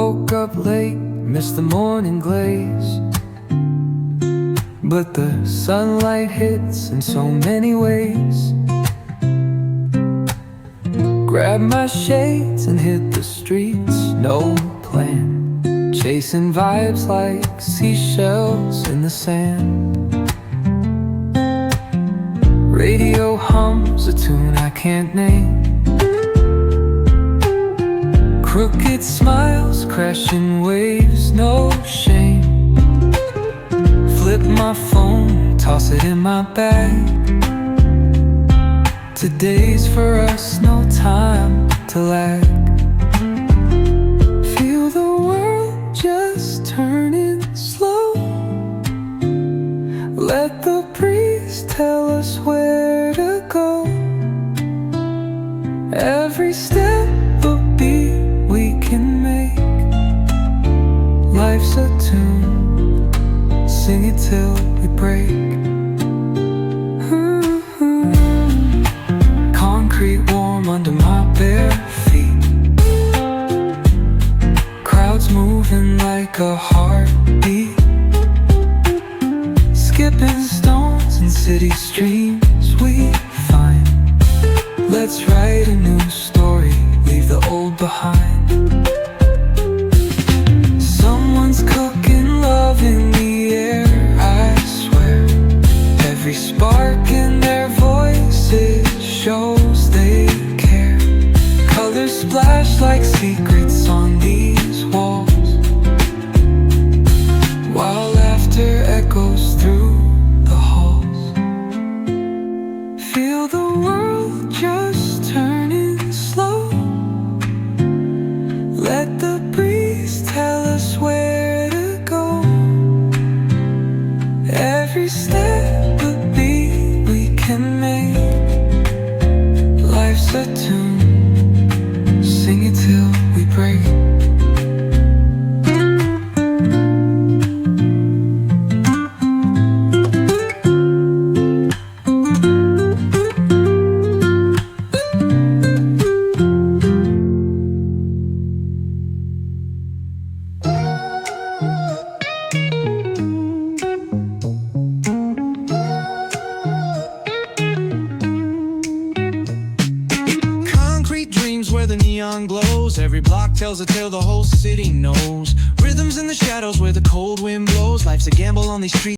woke up late, missed the morning glaze, but the sunlight hits in so many ways. Grabbed my shades and hit the streets, no plan, chasing vibes like seashells in the sand. Radio hums a tune I can't name, crooked smiles, crashing waves, no shame. Flip my phone, toss it in my bag. Today's for us, no time to lag. Feel the world just turning slow. Let the breeze tell us where to go. Every step a beat we can make. Life's a tune, sing it till we break. Concrete warm under my bare feet, crowds moving like a heartbeat, skipping stones in city streams we find. Let's write a new story, leave the old behind. Someone's cooking love in the air, I swear. Every spark in their voices shows they care. Colors splash like secrets on these walls, while laughter echoes through the halls. Feel the world just turning slow. Let the breeze tell us where to go. Every step a beat we can make. Life's a tune, sing it till we break. Where the neon glows, every block tells a tale the whole city knows. Rhythms in the shadows where the cold wind blows. Life's a gamble on these streets.